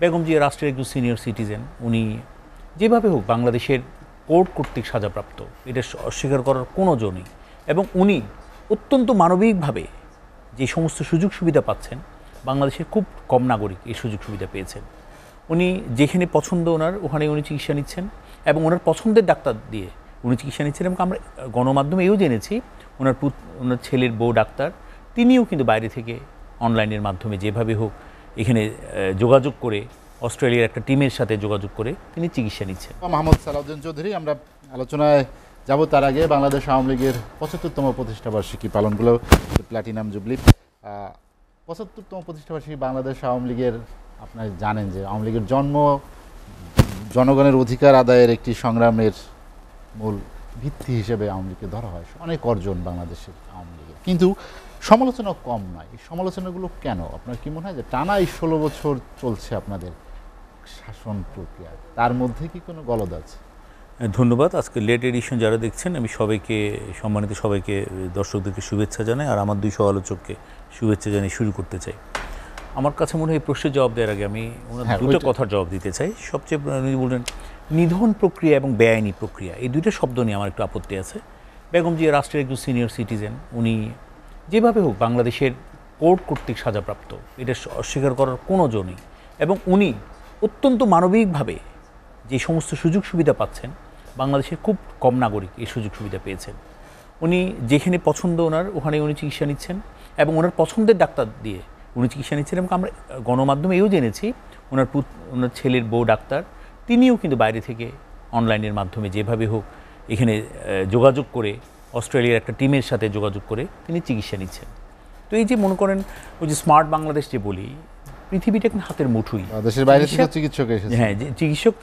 বেগম জিয়া রাষ্ট্রের একজন senior citizen. উনি যেভাবে হোক বাংলাদেশের কোর্ট কর্তৃক সাজাপ্রাপ্ত, এটা অস্বীকার করার কোনো জো নেই। এবং উনি অত্যন্ত মানবিকভাবে যে সমস্ত সুযোগ সুবিধা পাচ্ছেন, বাংলাদেশের খুব কম নাগরিক এই সুযোগ সুবিধা পেয়েছেন। উনি যেখানে পছন্দ ওনার, ওখানে উনি চিকিৎসা নিচ্ছেন এবং ওনার পছন্দের ডাক্তার দিয়ে উনি চিকিৎসা নিচ্ছেন। এবং আমরা গণমাধ্যমে এও জেনেছি ওনার ছেলের বউ ডাক্তার, তিনিও কিন্তু বাইরে থেকে অনলাইনের মাধ্যমে যেভাবে হোক এখানে যোগাযোগ করে, অস্ট্রেলিয়ার একটা টিমের সাথে যোগাযোগ করে তিনি চিকিৎসা নিচ্ছেন। মোহাম্মদ সালাউদ্দিন চৌধুরী, আমরা আলোচনায় যাব তার আগে বাংলাদেশ আওয়ামী লীগের ৭৫তম প্রতিষ্ঠাবার্ষিকী পালনগুলো, প্ল্যাটিনাম জুবলি। ৭৫তম প্রতিষ্ঠাবার্ষিকী বাংলাদেশ আওয়ামী লীগের, আপনারা জানেন যে আওয়ামী লীগের জন্ম জনগণের অধিকার আদায়ের একটি সংগ্রামের মূল ভিত্তি হিসেবে আওয়ামী লীগকে ধরা হয়। অনেক অর্জন বাংলাদেশের আওয়ামী লীগের, কিন্তু সমালোচনা কম নয়। এই সমালোচনাগুলো কেন? আপনার কি মনে হয় যে টানা এই ১৬ বছর চলছে আপনাদের শাসন প্রক্রিয়া, তার মধ্যে কি কোনো গলদ আছে? ধন্যবাদ। আজকে লেট এডিশন যারা দেখছেন, আমি সবাইকে, সম্মানিত সবাইকে, দর্শকদেরকে শুভেচ্ছা জানাই, আর আমার ২০০ আলোচককে শুভেচ্ছা জানিয়ে শুরু করতে চাই। আমার কাছে মনে হয় এই প্রশ্নের জবাব দেওয়ার আগে আমি ওনার দুটো কথার জবাব দিতে চাই। সবচেয়ে উনি বললেন নিধন প্রক্রিয়া এবং বেআইনি প্রক্রিয়া, এই দুটো শব্দ নিয়ে আমার একটু আপত্তি আছে। বেগম জিয়া রাষ্ট্রের একজন সিনিয়র সিটিজেন। উনি যেভাবে হোক বাংলাদেশের কোর্ট কর্তৃক সাজাপ্রাপ্ত, এটা অস্বীকার করার কোনো জো নেই। এবং উনি অত্যন্ত মানবিকভাবে যে সমস্ত সুযোগ সুবিধা পাচ্ছেন, বাংলাদেশের খুব কম নাগরিক এই সুযোগ সুবিধা পেয়েছেন। উনি যেখানে পছন্দ ওনার, ওখানে উনি চিকিৎসা নিচ্ছেন এবং ওনার পছন্দের ডাক্তার দিয়ে উনি চিকিৎসা নিচ্ছেন। এবং আমরা গণমাধ্যমে এও জেনেছি ওনার ছেলের বউ ডাক্তার, তিনিও কিন্তু বাইরে থেকে অনলাইনের মাধ্যমে যেভাবে হোক এখানে যোগাযোগ করে, অস্ট্রেলিয়ার একটা টিমের সাথে যোগাযোগ করে তিনি চিকিৎসা নিচ্ছেন। তো এই যে মনে করেন ওই যে স্মার্ট বাংলাদেশ যে বলি, পৃথিবীটা কিন্তু হাতের মুঠোই। দেশের বাইরে থেকে চিকিৎসক এসেছে। হ্যাঁ, যে চিকিৎসক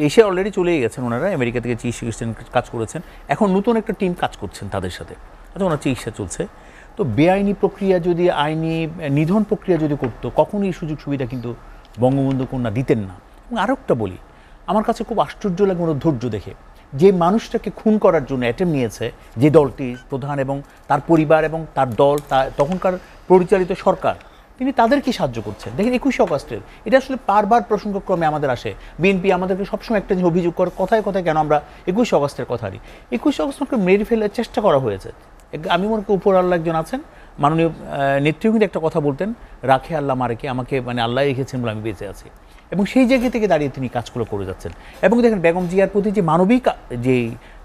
এসে অলরেডি চলেই গেছেন, ওনারা আমেরিকা থেকে চিকিৎসা কাজ করেছেন, এখন নতুন একটা টিম কাজ করছেন তাদের সাথে, আচ্ছা ওনার চিকিৎসা চলছে। তো বেআইনি প্রক্রিয়া যদি, আইনি নিধন প্রক্রিয়া যদি করতো, কখনোই এই সুযোগ সুবিধা কিন্তু বঙ্গবন্ধু কন্যা দিতেন না। এবং আরও একটা বলি, আমার কাছে খুব আশ্চর্য লাগে ওনার ধৈর্য দেখে। যে মানুষটাকে খুন করার জন্য অ্যাটেম্প নিয়েছে যে দলটি প্রধান এবং তার পরিবার এবং তার দল, তখনকার পরিচালিত সরকার, তিনি তাদেরকে সাহায্য করছেন। দেখেন ২১শে অগাস্টের, এটা আসলে বারবার প্রসঙ্গক্রমে আমাদের আসে। বিএনপি আমাদেরকে সবসময় একটা জিনিস অভিযোগ করে, কথায় কথায় কেন আমরা ২১শে অগাস্টের কথা নিই। ২১শে অগাস্টকে মেরে ফেলার চেষ্টা করা হয়েছে। আমি মনে করি উপর আল্লাহ একজন আছেন, মাননীয় নেত্রীও কিন্তু একটা কথা বলতেন, রাখে আল্লাহ মারেকে, আমাকে মানে আল্লাহ রেখেছেন বলে আমি বেঁচে আছি। এবং সেই জায়গা থেকে দাঁড়িয়ে তিনি কাজগুলো করে যাচ্ছেন। এবং দেখেন বেগম জিয়ার প্রতি যে মানবিক যে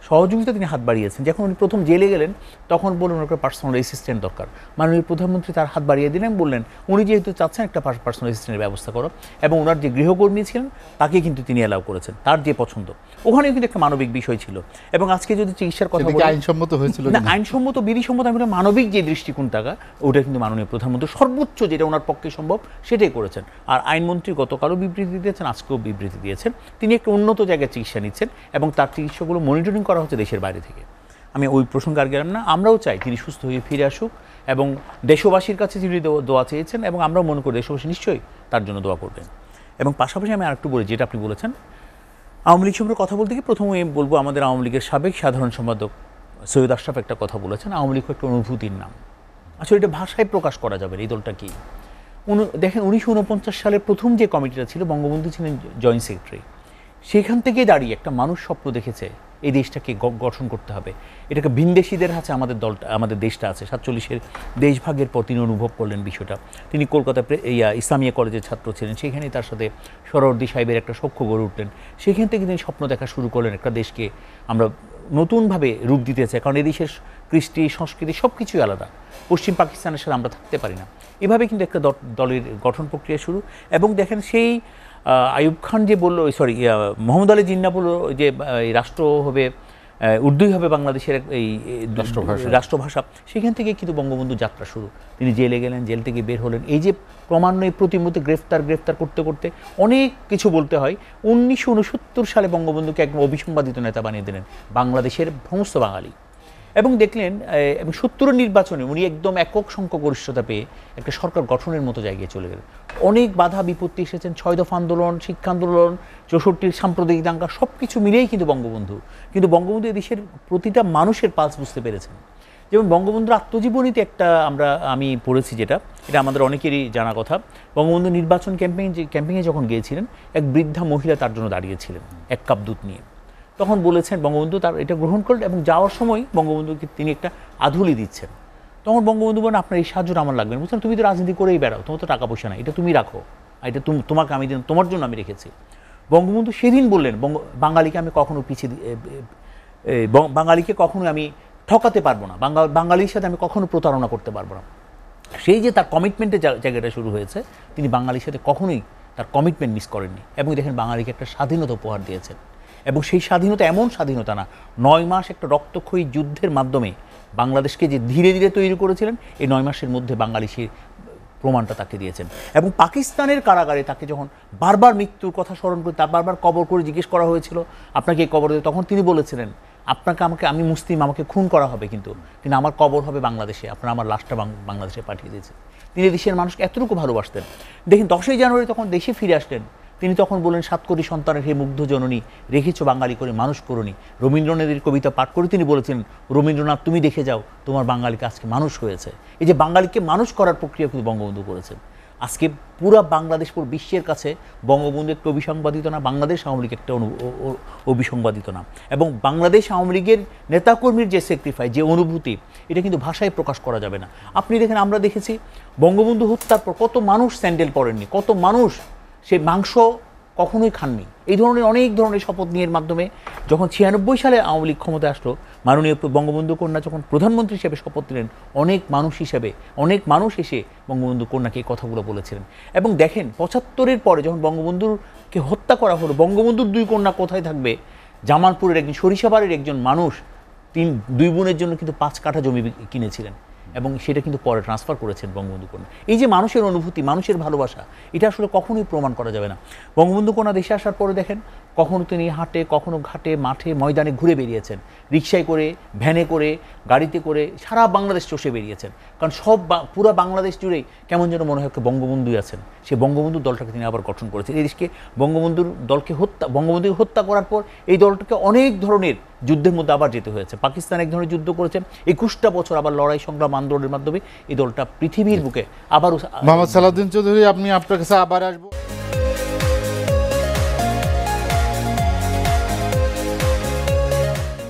সহযোগিতা তিনি হাত বাড়িয়েছেন, যখন উনি প্রথম জেলে গেলেন তখন বললেন ওনার পার্সোনাল অ্যাসিস্ট্যান্ট দরকার। মাননীয় প্রধানমন্ত্রী তার হাত বাড়িয়ে দিলেন, বললেন উনি যেহেতু চাচ্ছেন একটা পার্সোনাল অ্যাসিস্ট্যান্টের ব্যবস্থা করো। এবং ওনার যে গৃহকর্মী ছিলেন তাকে কিন্তু তিনি অ্যালাউ করেছেন, তার যে পছন্দ, ওখানেও কিন্তু একটা মানবিক বিষয় ছিল। এবং আজকে যদি চিকিৎসার কথা বলি, আইনসম্মত হয়েছিল না, আইনসম্মত বিধিসম্মত, আমি মানবিক যে দৃষ্টিকোণ থাকা, ওটা কিন্তু মাননীয় প্রধানমন্ত্রী সর্বোচ্চ যেটা ওনার পক্ষে সম্ভব সেটাই করেছেন। আর আইনমন্ত্রী গতকালও বিবৃতি দিয়েছেন, আজকেও বিবৃতি দিয়েছেন, তিনি একটা উন্নত জায়গায় চিকিৎসা নিচ্ছেন এবং তার চিকিৎসাগুলো মনিটরিং করা হচ্ছে দেশের বাইরে থেকে। আমি ওই প্রসঙ্গে আর গেলাম না। আমরাও চাই তিনি সুস্থ হয়ে ফিরে আসুক এবং দেশবাসীর কাছে তিনি দোয়া চেয়েছেন এবং আমরাও মনে করি দেশবাসী নিশ্চয়ই তার জন্য দোয়া করবেন। এবং পাশাপাশি আমি আরেকটু বলি, যেটা আপনি বলেছেন আওয়ামী লীগ সম্পর্কে কথা বলতে গিয়ে প্রথমে বলবো, আমাদের আওয়ামী লীগের সাবেক সাধারণ সম্পাদক সৈয়দ আশরাফ একটা কথা বলেছেন, আওয়ামী লীগ একটা অনুভূতির নাম। আসলে এটা ভাষায় প্রকাশ করা যাবে এই দলটা কি। দেখেন ১৯৪৯ সালের প্রথম যে কমিটিটা ছিল, বঙ্গবন্ধু ছিলেন জয়েন্ট সেক্রেটারি, সেখান থেকে দাঁড়িয়ে একটা মানুষ স্বপ্ন দেখেছে এই দেশটাকে গঠন করতে হবে, এটাকে ভিনদেশীদের হাতে আমাদের দেশটা আছে। ৪৭-এর দেশভাগের পর তিনি অনুভব করলেন বিষয়টা। তিনি কলকাতা ইসলামিয়া কলেজের ছাত্র ছিলেন, সেখানেই তার সাথে সরওয়ার্দী সাহেবের একটা সখ্য গড়ে উঠলেন। সেখান থেকে তিনি স্বপ্ন দেখা শুরু করলেন, একটা দেশকে আমরা নতুনভাবে রূপ দিতে চাই, কারণ এদেশের কৃষ্টি সংস্কৃতি সব কিছুই আলাদা, পশ্চিম পাকিস্তানের সাথে আমরা থাকতে পারি না। এভাবে কিন্তু একটা দলের গঠন প্রক্রিয়া শুরু। এবং দেখেন সেই আইয়ুব খান যে বললো, মোহাম্মদ আলী জিন্না বললো যে রাষ্ট্র হবে, উর্দুই হবে বাংলাদেশের এই রাষ্ট্রভাষা, সেখান থেকে কিন্তু বঙ্গবন্ধু যাত্রা শুরু। তিনি জেলে গেলেন, জেল থেকে বের হলেন, এই যে ক্রমান্বয়ে প্রতিমুহূর্তে গ্রেফতার করতে করতে অনেক কিছু বলতে হয়। ১৯৬৯ সালে বঙ্গবন্ধুকে একদম অবিসংবাদিত নেতা বানিয়ে দিলেন বাংলাদেশের সমস্ত বাঙালি। এবং দেখলেন এবং ৭০-এর নির্বাচনে উনি একদম একক সংখ্যাগরিষ্ঠতা পেয়ে একটা সরকার গঠনের মতো জায়গায় চলে গেলেন। অনেক বাধা বিপত্তি এসেছেন, ৬ দফা আন্দোলন, শিক্ষা আন্দোলন, ৬৪-র সাম্প্রদায়িক দাঙ্গা, সব কিছু মিলেই কিন্তু বঙ্গবন্ধু এদেশের প্রতিটা মানুষের পালস বুঝতে পেরেছেন। যেমন বঙ্গবন্ধুর আত্মজীবনীতে আমি পড়েছি, এটা আমাদের অনেকেরই জানা কথা। বঙ্গবন্ধু নির্বাচন ক্যাম্পেইনে যখন গিয়েছিলেন, এক বৃদ্ধা মহিলা তার জন্য দাঁড়িয়েছিলেন 1 কাপ দুধ নিয়ে। তখন বলেছেন, বঙ্গবন্ধু তার এটা গ্রহণ করলেন এবং যাওয়ার সময় বঙ্গবন্ধুকে তিনি একটা আধুলি দিচ্ছেন। তখন বঙ্গবন্ধু বলেন, আপনার এই সাহায্যটা আমার লাগবে না। বুঝলেন, তুমি তো রাজনীতি করেই বেড়াও, তোমার তো টাকা পয়সা নাই, এটা তুমি রাখো, এটা তোমাকে আমি তোমার জন্য আমি রেখেছি। বঙ্গবন্ধু সেদিন বললেন, বাঙালিকে আমি কখনো বাঙালিকে কখনো আমি ঠকাতে পারবো না, বাঙালির সাথে আমি কখনো প্রতারণা করতে পারবো না। সেই যে তার কমিটমেন্টের জায়গাটা শুরু হয়েছে, তিনি বাঙালির সাথে কখনোই তার কমিটমেন্ট মিস করেননি এবং দেখেন বাঙালিকে একটা স্বাধীনতা উপহার দিয়েছেন। এবং সেই স্বাধীনতা এমন স্বাধীনতা না, 9 মাস একটা রক্তক্ষয়ী যুদ্ধের মাধ্যমে বাংলাদেশকে যে ধীরে ধীরে তৈরি করেছিলেন, এই 9 মাসের মধ্যে বাঙালি সেই প্রমাণটা তাকে দিয়েছেন। এবং পাকিস্তানের কারাগারে তাকে যখন বারবার মৃত্যুর কথা স্মরণ করে, তার বারবার কবর করে জিজ্ঞেস করা হয়েছিল, আপনাকে এই কবর দেবে, তখন তিনি বলেছিলেন, আমি মুসলিম, আমাকে খুন করা হবে, কিন্তু আমার কবর হবে বাংলাদেশে, আপনারা আমার লাশটা বাংলাদেশে পাঠিয়ে দিয়েছেন। তিনি দেশের মানুষকে এতটুকু ভালোবাসতেন। দেখেন 10ই জানুয়ারি তখন দেশে ফিরে আসলেন, তিনি তখন বললেন, 7 কোটি সন্তানের হে মুগ্ধ জননী, রেখেছ বাঙালি করে মানুষ করুনি। রবীন্দ্রনাথের কবিতা পাঠ করে তিনি বলেছিলেন, রবীন্দ্রনাথ তুমি দেখে যাও, তোমার বাঙালিকে আজকে মানুষ হয়েছে। এই যে বাঙালিকে মানুষ করার প্রক্রিয়া কিন্তু বঙ্গবন্ধু করেছেন। আজকে পুরো বাংলাদেশ, পুরো বিশ্বের কাছে বঙ্গবন্ধু একটা অবিসংবাদিত না, বাংলাদেশ আওয়ামী লীগ একটা অবিসংবাদিত না। এবং বাংলাদেশ আওয়ামী লীগের নেতাকর্মীর যে স্যাক্রিফাইস, যে অনুভূতি, এটা কিন্তু ভাষায় প্রকাশ করা যাবে না। আপনি দেখেন, আমরা দেখেছি বঙ্গবন্ধু হত্যার পর কত মানুষ স্যান্ডেল পরেননি, কত মানুষ সে মাংস কখনোই খাননি। এই ধরনের অনেক ধরনের শপথ নিয়ে মাধ্যমে যখন 96 সালে আওয়ামী লীগ ক্ষমতায় আসলো, মাননীয় বঙ্গবন্ধু কন্যা যখন প্রধানমন্ত্রী হিসেবে শপথ নিলেন, অনেক মানুষ এসে বঙ্গবন্ধু কন্যাকে এই কথাগুলো বলেছিলেন। এবং দেখেন 75-এর পরে যখন বঙ্গবন্ধুকে হত্যা করা হলো, বঙ্গবন্ধুর 2 কন্যা কোথায় থাকবে? জামালপুরের একজন, সরিষাবাড়ির একজন মানুষ 2 বোনের জন্য কিন্তু 5 কাঠা জমি কিনেছিলেন এবং সেটা কিন্তু পরে ট্রান্সফার করেছেন বঙ্গবন্ধু কন্যা। এই যে মানুষের অনুভূতি, মানুষের ভালোবাসা, এটা আসলে কখনোই প্রমাণ করা যাবে না। বঙ্গবন্ধু কন্যা দেশে আসার পরে দেখেন, কখনো তিনি হাটে, কখনো ঘাটে, মাঠে, ময়দানে ঘুরে বেরিয়েছেন, রিক্সায় করে, ভ্যানে করে, গাড়িতে করে সারা বাংলাদেশ চষে বেরিয়েছেন। কারণ পুরো বাংলাদেশ জুড়েই কেমন যেন মনে হয় বঙ্গবন্ধুই আছেন। সে বঙ্গবন্ধুর দলটাকে তিনি আবার গঠন করেছেন। এই দেশকে বঙ্গবন্ধুকে হত্যা করার পর এই দলটাকে অনেক ধরনের যুদ্ধের মধ্যে আবার যেতে হয়েছে। পাকিস্তান এক ধরনের যুদ্ধ করেছে, 21টা বছর আবার লড়াই সংগ্রাম আন্দোলনের মাধ্যমে এই দলটা পৃথিবীর বুকে আবারও। মোহাম্মদ সালাউদ্দিন চৌধুরী, আপনার কাছে আবার আসবো।